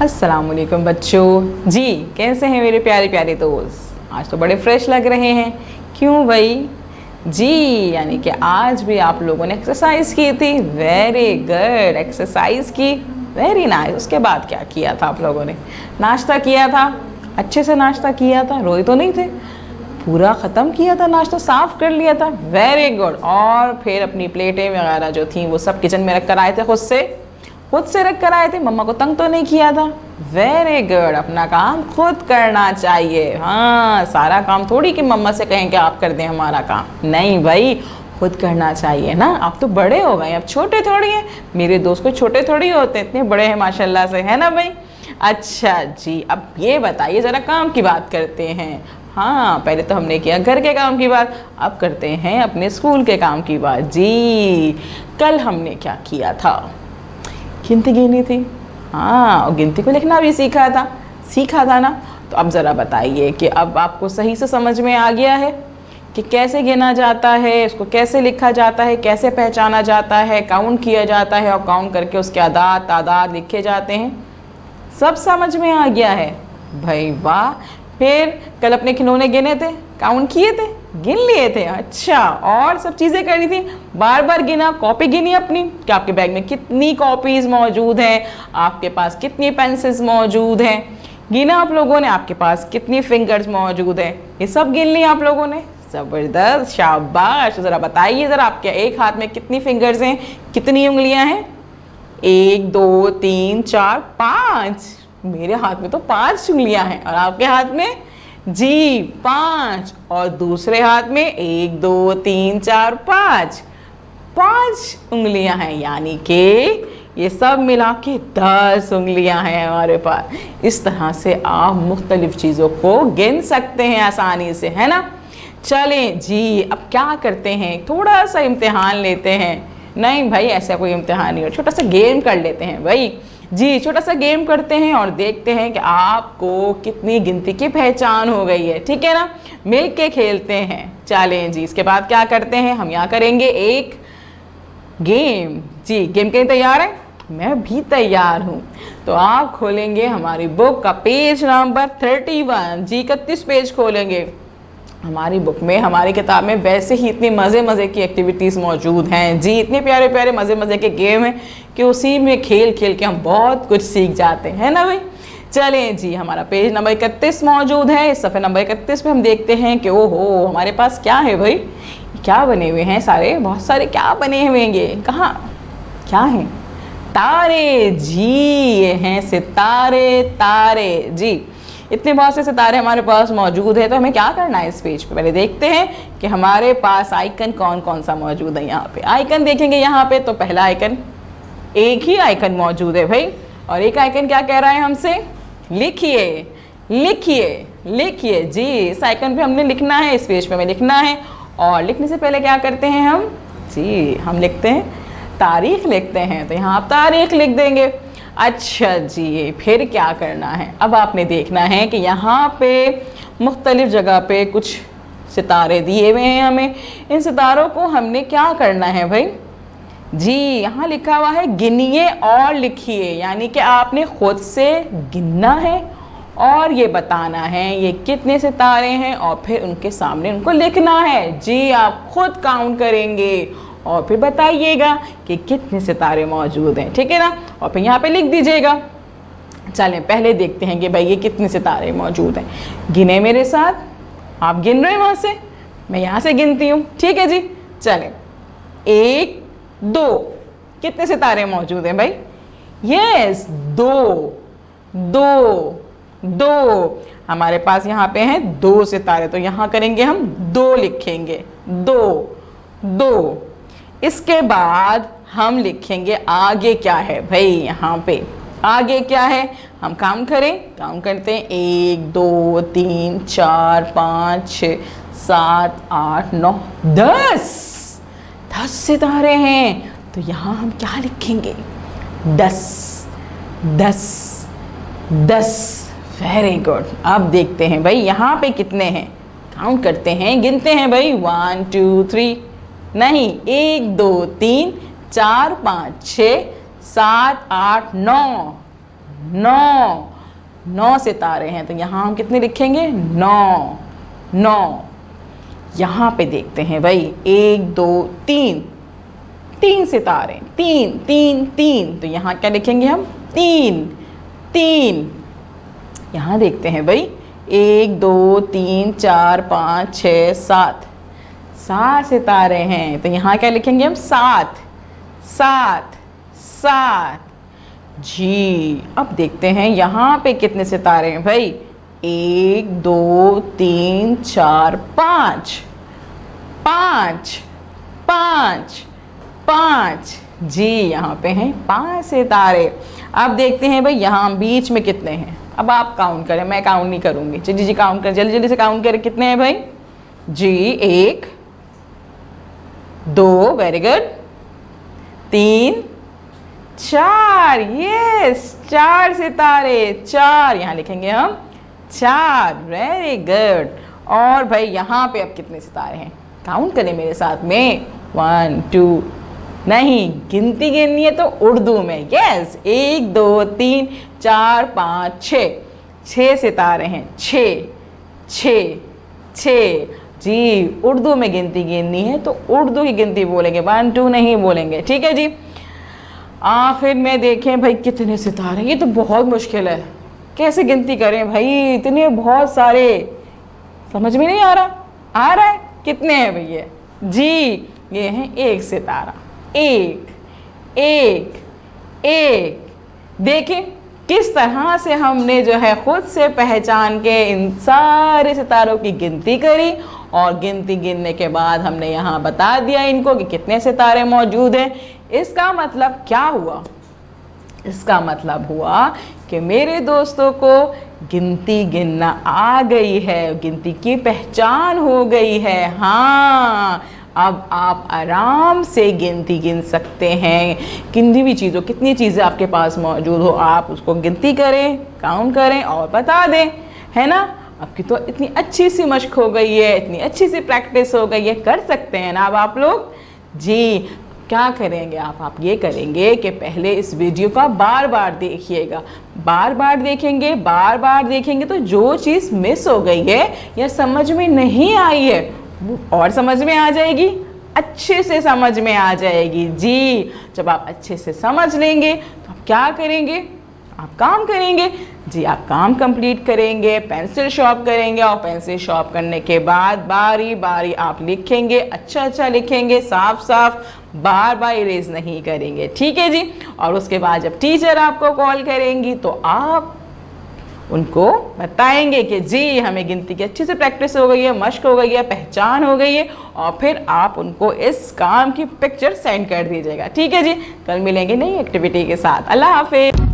अस्सलाम वालेकुम बच्चों जी, कैसे हैं मेरे प्यारे प्यारे दोस्त। आज तो बड़े फ्रेश लग रहे हैं। क्यों भाई जी, यानी कि आज भी आप लोगों ने एक्सरसाइज की थी। वेरी गुड, एक्सरसाइज की, वेरी नाइस। उसके बाद क्या किया था आप लोगों ने? नाश्ता किया था, अच्छे से नाश्ता किया था, रोए तो नहीं थे, पूरा ख़त्म किया था नाश्ता, साफ़ कर लिया था। Very good. और फिर अपनी प्लेटें वगैरह जो थी वो सब किचन में रख कर आए थे, खुद से रख कर आए थे, मम्मा को तंग तो नहीं किया था। वेरी गुड, अपना काम खुद करना चाहिए। हाँ, सारा काम थोड़ी कि मम्मा से कहें कि आप कर दें हमारा काम, नहीं भाई, खुद करना चाहिए ना। आप तो बड़े हो गए, अब छोटे थोड़ी हैं। मेरे दोस्त को छोटे थोड़ी होते, इतने बड़े हैं माशाल्लाह से, है ना भाई। अच्छा जी, अब ये बताइए ज़रा, काम की बात करते हैं। हाँ, पहले तो हमने किया घर के काम की बात, अब करते हैं अपने स्कूल के काम की बात। जी, कल हमने क्या किया था? गिनती गिनी थी। हाँ, और गिनती को लिखना भी सीखा था ना। तो अब ज़रा बताइए कि अब आपको सही से समझ में आ गया है कि कैसे गिना जाता है, उसको कैसे लिखा जाता है, कैसे पहचाना जाता है, काउंट किया जाता है और काउंट करके उसके आदाद तादाद लिखे जाते हैं। सब समझ में आ गया है भाई, वाह। फिर कल अपने खिलौने गिने थे, काउंट किए थे, गिन लिए थे। अच्छा, और सब चीज़ें करी थी, बार बार गिना, कॉपी गिनी अपनी कि आपके बैग में कितनी कॉपीज़ मौजूद हैं, आपके पास कितनी पेंसिल्स मौजूद हैं, गिना आप लोगों ने, आपके पास कितनी फिंगर्स मौजूद हैं, ये सब गिन लिया आप लोगों ने। ज़बरदस्त, शाबाश। ज़रा बताइए ज़रा, आपके एक हाथ में कितनी फिंगर्स हैं, कितनी उंगलियां हैं? 1 2 3 4 5। मेरे हाथ में तो 5 उंगलियां हैं, और आपके हाथ में? जी 5। और दूसरे हाथ में 1 2 3 4 5 उंगलियां हैं, यानी कि ये सब मिला के 10 उंगलियां हैं हमारे पास। इस तरह से आप मुख्तलिफ चीज़ों को गिन सकते हैं आसानी से, है ना। चलें जी, अब क्या करते हैं, थोड़ा सा इम्तिहान लेते हैं। नहीं भाई, ऐसा कोई इम्तिहान नहीं हो, छोटा सा गेम कर लेते हैं भाई। जी, छोटा सा गेम करते हैं और देखते हैं कि आपको कितनी गिनती की पहचान हो गई है, ठीक है ना। मिल के खेलते हैं। चलें जी, इसके बाद क्या करते हैं, हम यहाँ करेंगे एक गेम। जी, गेम के लिए तैयार है? मैं भी तैयार हूँ। तो आप खोलेंगे हमारी बुक का पेज नंबर 31। जी, 31 पेज खोलेंगे। हमारी बुक में, हमारी किताब में वैसे ही इतनी मज़े की एक्टिविटीज़ मौजूद हैं। जी, इतने प्यारे प्यारे मज़े के गेम हैं कि उसी में खेल के हम बहुत कुछ सीख जाते हैं ना भाई। चलें जी, हमारा पेज नंबर 31 मौजूद है। इस सफ़े नंबर 31 पे हम देखते हैं कि ओहो, हमारे पास क्या है भाई, क्या बने हुए हैं, बहुत सारे क्या बने हुए हैं। कहाँ क्या हैं? तारे। जी, ये हैं सितारे, तारे। जी, इतने बहुत से सितारे हमारे पास मौजूद है। तो हमें क्या करना है, इस पेज पे पहले देखते हैं कि हमारे पास आइकन कौन कौन सा मौजूद है। यहाँ पे आइकन देखेंगे, यहाँ पे तो पहला आइकन, एक ही आइकन मौजूद है भाई। और एक आइकन क्या कह रहा है हमसे? लिखिए लिखिए लिखिए। जी, इस आइकन पे हमने लिखना है, इस पेज पे हमें लिखना है। और लिखने से पहले क्या करते हैं हम? जी, हम लिखते हैं, तारीख लिखते हैं। तो यहाँ आप तारीख लिख देंगे। अच्छा जी, फिर क्या करना है? अब आपने देखना है कि यहाँ पे मुख्तलिफ जगह पे कुछ सितारे दिए हुए हैं हमें। इन सितारों को हमने क्या करना है भाई? जी, यहाँ लिखा हुआ है गिनिए और लिखिए, यानी कि आपने खुद से गिनना है और ये बताना है ये कितने सितारे हैं, और फिर उनके सामने उनको लिखना है। जी, आप खुद काउंट करेंगे और फिर बताइएगा कि कितने सितारे मौजूद हैं, ठीक है ना। और फिर यहाँ पे लिख दीजिएगा। चलें, पहले देखते हैं कि भाई ये कितने सितारे मौजूद हैं। गिने मेरे साथ, आप गिन रहे हैं वहाँ से, मैं यहाँ से गिनती हूँ, ठीक है जी। चलें, 1 2, कितने सितारे मौजूद हैं भाई? यस, 2 हमारे पास यहाँ पे हैं 2 सितारे। तो यहाँ करेंगे हम 2 लिखेंगे, 2। इसके बाद हम लिखेंगे आगे क्या है भाई, यहाँ पे आगे क्या है, हम काउंट करते हैं 1 2 3 4 5 6 7 8 9 10 सितारे हैं। तो यहाँ हम क्या लिखेंगे? 10। Very good. अब देखते हैं भाई यहाँ पे कितने हैं, काउंट करते हैं, गिनते हैं भाई। 1 2 3 नहीं, 1 2 3 4 5 6 7 8 9 9, 9 सितारे हैं, तो यहाँ हम कितने लिखेंगे? 9, 9। यहाँ पे देखते हैं भाई 1 2 3, 3 सितारे, 3 3 3, तो यहाँ क्या लिखेंगे हम? 3, 3। यहाँ देखते हैं भाई 1 2 3 4 5 6 7, 7 सितारे हैं, तो यहाँ क्या लिखेंगे हम? 7, 7, 7। जी अब देखते हैं यहाँ पे कितने सितारे हैं भाई? 1 2 3 4 5, 5, 5, 5। जी यहाँ पे हैं 5 सितारे। अब देखते हैं भाई यहाँ बीच में कितने हैं। अब आप काउंट करें, मैं काउंट नहीं करूँगी। जी काउंट करें, जल्दी जल्दी से काउंट करें, कितने हैं भाई? जी 1 2, वेरी गुड, 3 4, यस 4 सितारे, 4 यहाँ लिखेंगे हम 4, वेरी गुड। और भाई यहाँ पे अब कितने सितारे हैं? काउंट करें मेरे साथ में, 1 2, नहीं गिनती गिननी है तो उर्दू में, यस 1 2 3 4 5 6, 6 सितारे हैं, 6 6 6। जी उर्दू में गिनती गिननी है तो उर्दू की गिनती बोलेंगे, 1 2 नहीं बोलेंगे, ठीक है जी। आखिर में देखें भाई कितने सितारे, ये तो बहुत मुश्किल है, कैसे गिनती करें भाई, इतने बहुत सारे, समझ में नहीं आ रहा है कितने हैं भैया? जी ये हैं 1 सितारा, 1 1 1। देखें किस तरह से हमने जो है खुद से पहचान के इन सारे सितारों की गिनती करी, और गिनती गिनने के बाद हमने यहाँ बता दिया इनको कि कितने सितारे मौजूद हैं। इसका मतलब क्या हुआ? इसका मतलब हुआ कि मेरे दोस्तों को गिनती गिनना आ गई है, गिनती की पहचान हो गई है। हाँ अब आप आराम से गिनती गिन सकते हैं, किन्हीं भी चीज़ों, कितनी चीज़ें आपके पास मौजूद हो आप उसको गिनती करें, काउंट करें और बता दें, है ना। आपकी तो इतनी अच्छी सी मशक हो गई है, इतनी अच्छी सी प्रैक्टिस हो गई है, कर सकते हैं ना अब आप लोग। जी क्या करेंगे आप ये करेंगे कि पहले इस वीडियो का बार बार देखिएगा, बार बार देखेंगे तो जो चीज़ मिस हो गई है या समझ में नहीं आई है वो और समझ में आ जाएगी, अच्छे से समझ में आ जाएगी। जी जब आप अच्छे से समझ लेंगे तो आप क्या करेंगे? आप काम करेंगे। जी आप काम कंप्लीट करेंगे, पेंसिल शॉर्प करेंगे, और पेंसिल शॉर्प करने के बाद बारी बारी आप लिखेंगे, अच्छा लिखेंगे, साफ साफ, बार बार इरेज नहीं करेंगे, ठीक है जी। और उसके बाद जब टीचर आपको कॉल करेंगी तो आप उनको बताएंगे कि जी हमें गिनती की अच्छे से प्रैक्टिस हो गई है, मश्क हो गई है, पहचान हो गई है, और फिर आप उनको इस काम की पिक्चर सेंड कर दीजिएगा, ठीक है जी। कल मिलेंगे नई एक्टिविटी के साथ। अल्लाह हाफिज।